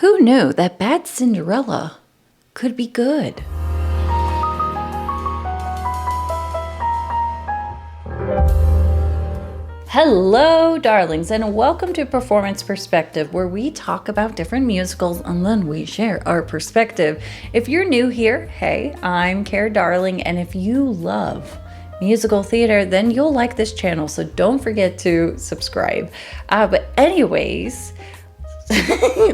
Who knew that Bad Cinderella could be good? Hello, darlings, and welcome to Performance Perspective, where we talk about different musicals and then we share our perspective. If you're new here, hey, I'm Cara Darling, and if you love musical theater, then you'll like this channel, so don't forget to subscribe. But anyways,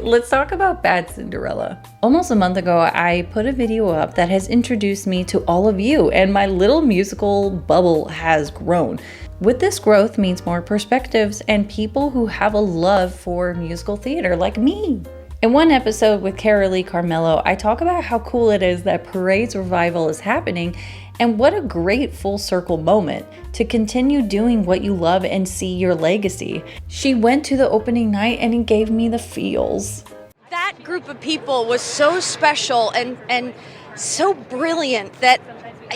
let's talk about Bad Cinderella. Almost a month ago, I put a video up that has introduced me to all of you, and my little musical bubble has grown. With this growth means more perspectives and people who have a love for musical theater like me. In one episode with Carolee Carmelo, I talk about how cool it is that Parade's revival is happening, and what a great full circle moment to continue doing what you love and see your legacy. She went to the opening night and it gave me the feels. That group of people was so special and so brilliant that,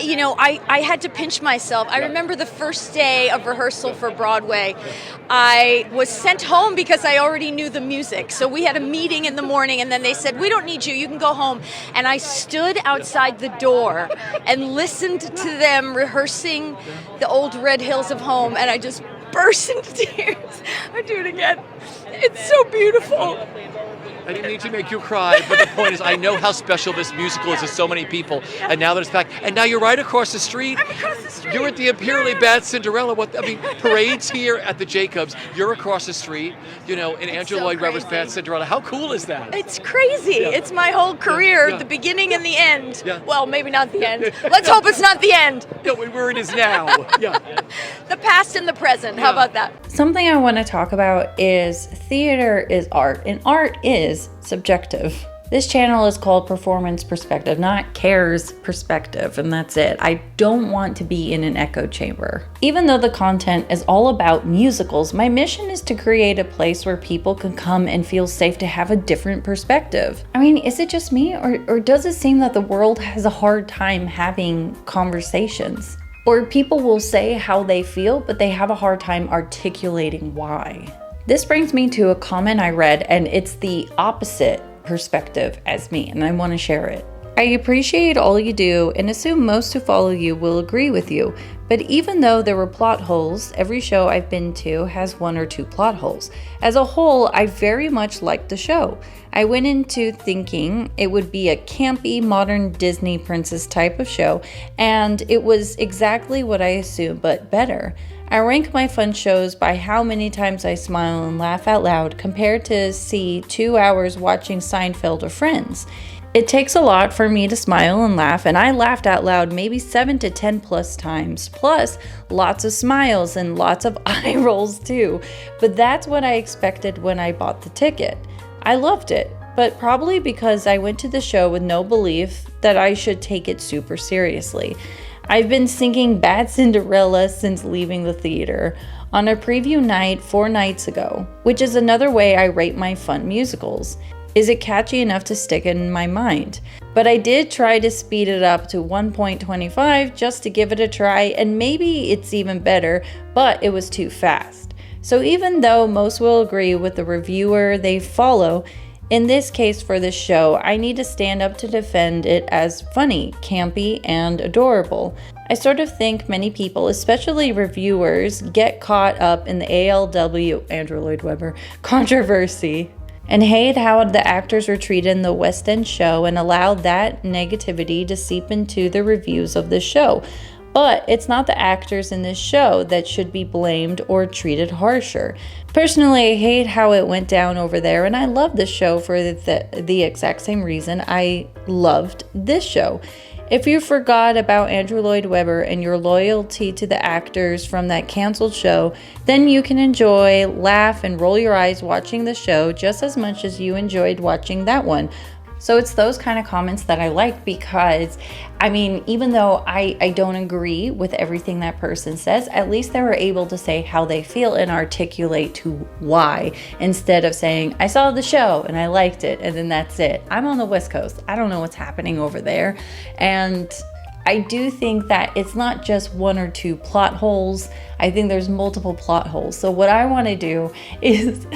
you know, I had to pinch myself. I remember the first day of rehearsal for Broadway, I was sent home because I already knew the music. So we had a meeting in the morning and then they said, "We don't need you, you can go home." And I stood outside the door and listened to them rehearsing the old Red Hills of Home, and I just burst into tears. I'll do it again. It's so beautiful. I didn't need to make you cry, but the point is, I know how special this musical is to so many people, and now that it's back, and now you're right across the street. I'm across the street. You're at the Imperially Bad Cinderella. Parade's here at the Jacobs. You're across the street, you know, in Andrew so Lloyd Webber's crazy. Bad Cinderella. How cool is that? It's crazy. Yeah. It's my whole career, Yeah. the beginning and the end. Yeah. Well, maybe not the end. Let's hope it's not the end. Yeah, where it is now. Yeah. The past and the present. How about that? Something I want to talk about is theater is art, and art is subjective. This channel is called Performance Perspective, not Care's Perspective, and that's it. I don't want to be in an echo chamber. Even though the content is all about musicals, my mission is to create a place where people can come and feel safe to have a different perspective. I mean, is it just me, or does it seem that the world has a hard time having conversations? Or people will say how they feel, but they have a hard time articulating why. This brings me to a comment I read, and it's the opposite perspective as me, and I want to share it. I appreciate all you do and assume most who follow you will agree with you, but even though there were plot holes, every show I've been to has one or two plot holes. As a whole, I very much liked the show. I went into thinking it would be a campy, modern Disney princess type of show, and it was exactly what I assumed, but better. I rank my fun shows by how many times I smile and laugh out loud compared to see 2 hours watching Seinfeld or Friends. It takes a lot for me to smile and laugh, and I laughed out loud maybe 7 to 10 plus times, plus lots of smiles and lots of eye rolls too. But that's what I expected when I bought the ticket. I loved it, but probably because I went to the show with no belief that I should take it super seriously. I've been singing Bad Cinderella since leaving the theater on a preview night 4 nights ago, which is another way I rate my fun musicals. Is it catchy enough to stick in my mind? But I did try to speed it up to 1.25 just to give it a try, and maybe it's even better, but it was too fast. So even though most will agree with the reviewer they follow, in this case for this show, I need to stand up to defend it as funny, campy, and adorable. I sort of think many people, especially reviewers, get caught up in the ALW, Andrew Lloyd Webber, controversy, and hate how the actors were treated in the West End show and allowed that negativity to seep into the reviews of the show. But it's not the actors in this show that should be blamed or treated harsher. Personally, I hate how it went down over there, and I love this show for the exact same reason I loved this show. If you forgot about Andrew Lloyd Webber and your loyalty to the actors from that canceled show, then you can enjoy, laugh, and roll your eyes watching the show just as much as you enjoyed watching that one. So it's those kind of comments that I like because, I mean, even though I don't agree with everything that person says, at least they were able to say how they feel and articulate to why, instead of saying, I saw the show and I liked it and then that's it. I'm on the West Coast. I don't know what's happening over there. And I do think that it's not just one or two plot holes. I think there's multiple plot holes. So what I want to do is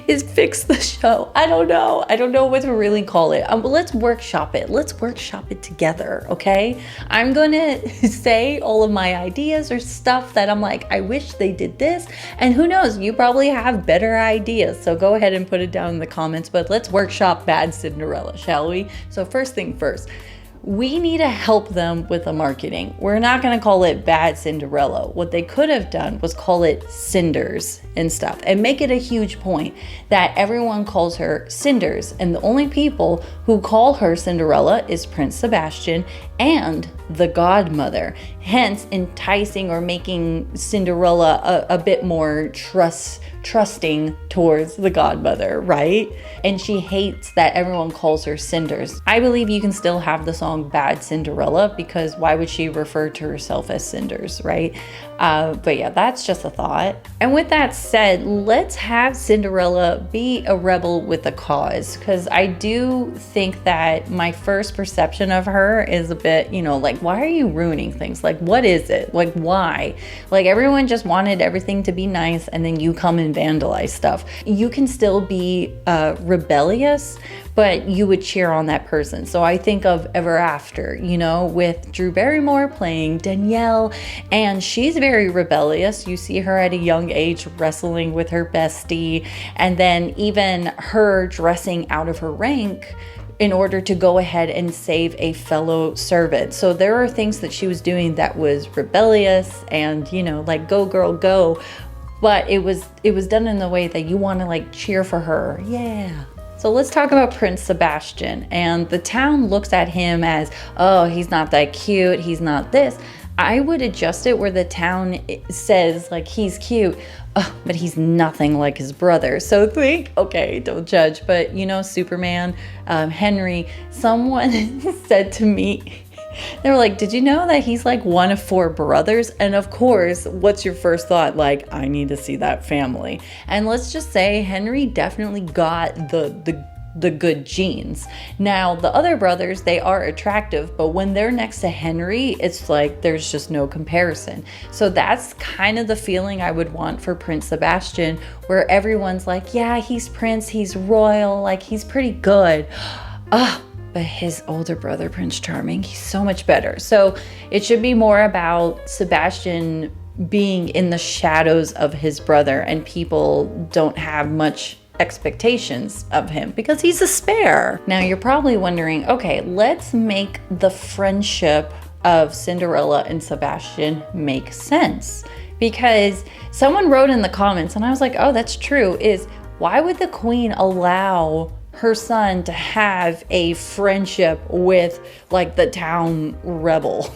is fix the show. I don't know. I don't know what to really call it. But let's workshop it. Let's workshop it together, okay? I'm gonna say all of my ideas or stuff that I'm like, I wish they did this. And who knows, you probably have better ideas. So go ahead and put it down in the comments, but let's workshop Bad Cinderella, shall we? So first thing first, we need to help them with the marketing. We're not going to call it Bad Cinderella. What they could have done was call it Cinders and stuff and make it a huge point that everyone calls her Cinders. And the only people who call her Cinderella is Prince Sebastian and the godmother, hence enticing or making Cinderella a bit more trusting towards the godmother, right? And she hates that everyone calls her Cinders. I believe you can still have the song Bad Cinderella, because why would she refer to herself as Cinders, right? But yeah, that's just a thought. And with that said, let's have Cinderella be a rebel with a cause, because I do think that my first perception of her is a bit, like, why are you ruining things? Like, what is it? Like, why? Like, everyone just wanted everything to be nice, and then you come and vandalize stuff. You can still be rebellious, but you would cheer on that person. So I think of Ever After, with Drew Barrymore playing Danielle, and she's very rebellious. You see her at a young age wrestling with her bestie, and then even her dressing out of her rank in order to go ahead and save a fellow servant. So there are things that she was doing that was rebellious and, like, go girl, go. But it was done in the way that you want to, like, cheer for her. Yeah. So let's talk about Prince Sebastian. And the town looks at him as, oh, he's not that cute, he's not this. I would adjust it where the town says, like, he's cute, but he's nothing like his brother. So think, okay, don't judge, but Superman, Henry, someone said to me, they were like, did you know that he's like one of 4 brothers? And of course, what's your first thought? Like, I need to see that family. And let's just say Henry definitely got the good genes. Now, the other brothers, they are attractive, but when they're next to Henry, it's like there's just no comparison. So that's kind of the feeling I would want for Prince Sebastian, where everyone's like, yeah, he's Prince, he's royal, like, he's pretty good. But his older brother, Prince Charming, he's so much better. So it should be more about Sebastian being in the shadows of his brother, and people don't have much expectations of him because he's a spare. Now you're probably wondering, okay, let's make the friendship of Cinderella and Sebastian make sense. Because someone wrote in the comments, and I was like, oh, that's true, is why would the queen allow her son to have a friendship with, like, the town rebel?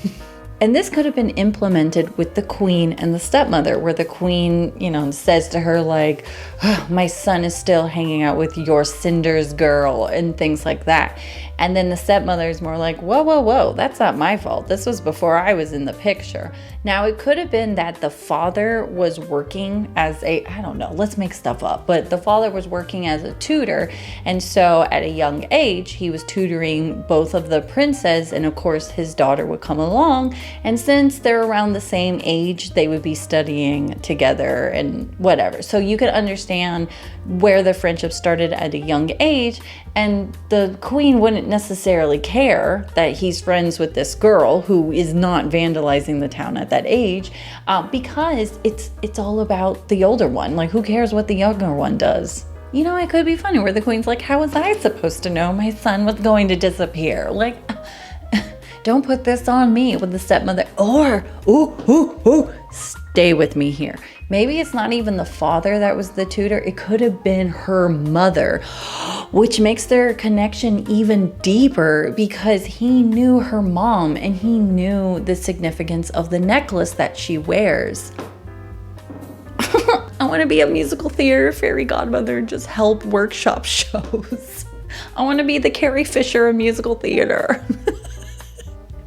And this could have been implemented with the queen and the stepmother, where the queen, says to her, like, oh, my son is still hanging out with your Cinders girl, and things like that. And then the stepmother is more like, whoa, that's not my fault. This was before I was in the picture. Now, it could have been that the father was working as I don't know, let's make stuff up, but the father was working as a tutor. And so at a young age, he was tutoring both of the princes, and of course his daughter would come along. And since they're around the same age, they would be studying together and whatever. So you could understand where the friendship started at a young age, and the queen wouldn't necessarily care that he's friends with this girl who is not vandalizing the town at that age, because it's all about the older one. Like, who cares what the younger one does? It could be funny where the queen's like, how was I supposed to know my son was going to disappear? Like, don't put this on me with the stepmother. Or, stay with me here. Maybe it's not even the father that was the tutor. It could have been her mother, which makes their connection even deeper, because he knew her mom and he knew the significance of the necklace that she wears. I want to be a musical theater fairy godmother and just help workshop shows. I want to be the Carrie Fisher of musical theater.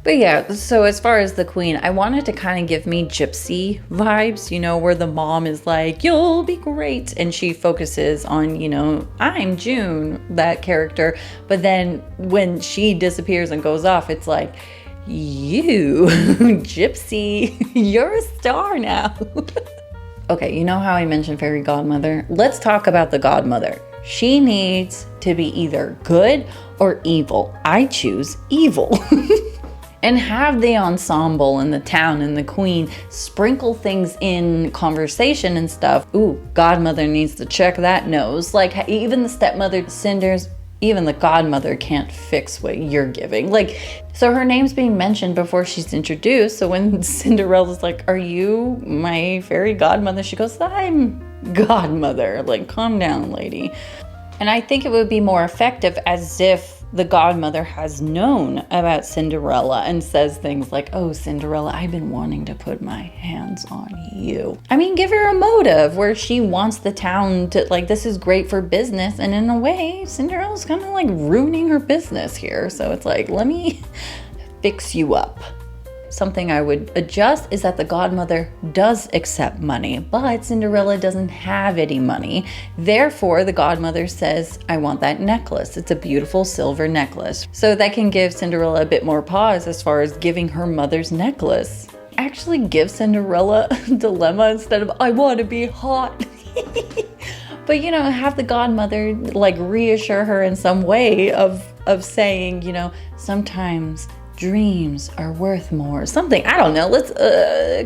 But yeah, so as far as the queen, I wanted to kind of give me gypsy vibes, where the mom is like, you'll be great. And she focuses on, I'm June, that character. But then when she disappears and goes off, it's like, you, gypsy, you're a star now. Okay, you know how I mentioned fairy godmother? Let's talk about the godmother. She needs to be either good or evil. I choose evil. And have the ensemble and the town and the queen sprinkle things in conversation and stuff. Ooh, godmother needs to check that nose. Like, even the stepmother, Cinders, even the godmother can't fix what you're giving. Like, so her name's being mentioned before she's introduced. So when Cinderella's like, are you my fairy godmother? She goes, I'm godmother. Like, calm down, lady. And I think it would be more effective as if the godmother has known about Cinderella and says things like, oh, Cinderella, I've been wanting to put my hands on you. I mean, give her a motive where she wants the town to, like, this is great for business. And in a way, Cinderella's kind of like ruining her business here. So it's like, let me fix you up. Something I would adjust is that the godmother does accept money, but Cinderella doesn't have any money. Therefore, the godmother says, I want that necklace. It's a beautiful silver necklace. So that can give Cinderella a bit more pause as far as giving her mother's necklace. Actually give Cinderella a dilemma instead of, I want to be hot. But, you know, have the godmother like reassure her in some way of saying, you know, sometimes dreams are worth more. Something, I don't know, let's,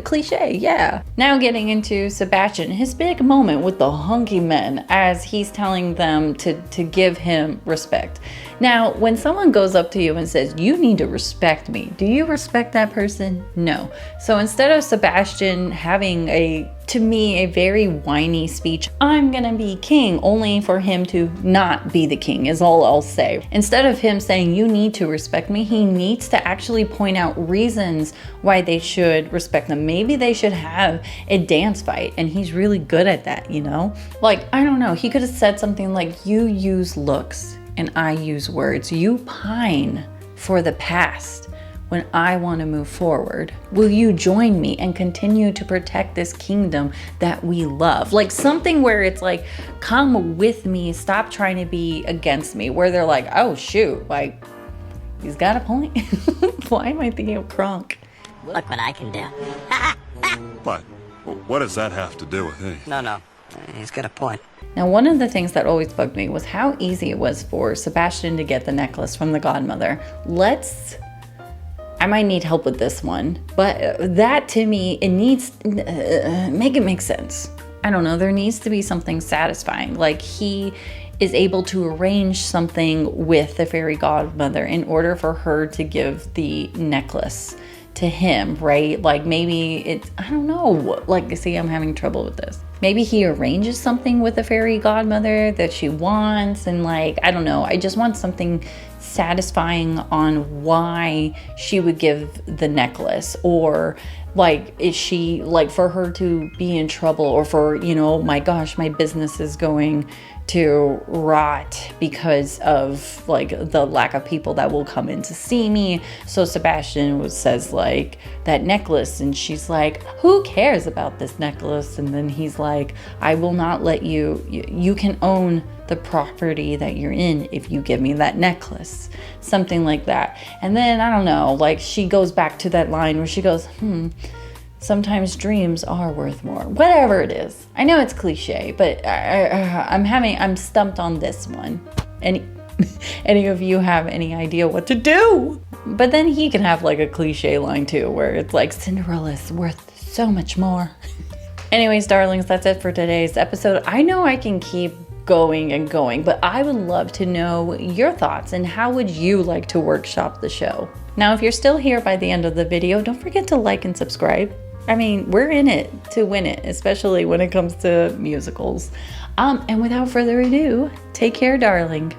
cliche, yeah. Now getting into Sebastian, his big moment with the hunky men as he's telling them to give him respect. Now, when someone goes up to you and says, you need to respect me, do you respect that person? No. So instead of Sebastian having to me, a very whiny speech, I'm gonna be king, only for him to not be the king is all I'll say. Instead of him saying, you need to respect me, he needs to actually point out reasons why they should respect them. Maybe they should have a dance fight, and he's really good at that, you know? Like, I don't know, he could have said something like, you use looks and I use words. You pine for the past when I want to move forward. Will you join me and continue to protect this kingdom that we love? Like something where it's like, come with me, stop trying to be against me. Where they're like, oh shoot, like, he's got a point. Why am I thinking of Kronk? Look what I can do. What? What does that have to do with me? No. He's got a point. Now, one of the things that always bugged me was how easy it was for Sebastian to get the necklace from the godmother. I might need help with this one, but that to me, it needs, make it make sense. I don't know, there needs to be something satisfying. Like he is able to arrange something with the fairy godmother in order for her to give the necklace to him, right? Like maybe it's, I don't know, like, see, I'm having trouble with this. Maybe he arranges something with the fairy godmother that she wants, and like, I don't know, I just want something satisfying on why she would give the necklace, or like, is she, like, for her to be in trouble, or for, you know, my gosh, my business is going to rot because of like the lack of people that will come in to see me. So Sebastian says like that necklace, and she's like, who cares about this necklace? And then he's like, I will not let you can own the property that you're in if you give me that necklace, something like that. And then I don't know, like she goes back to that line where she goes, sometimes dreams are worth more. Whatever it is. I know it's cliche, but I'm stumped on this one. Any of you have any idea what to do? But then he can have like a cliche line too, where it's like, Cinderella's worth so much more. Anyways, darlings, that's it for today's episode. I know I can keep going and going, but I would love to know your thoughts and how would you like to workshop the show. Now, if you're still here by the end of the video, don't forget to like and subscribe. I mean, we're in it to win it, especially when it comes to musicals. And without further ado, take care, darling.